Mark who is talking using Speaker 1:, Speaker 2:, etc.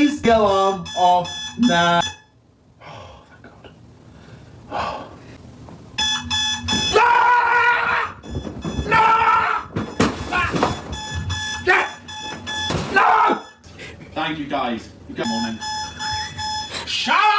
Speaker 1: Is the alarm off now? Oh, thank God. No! Thank you guys. Good morning. Shut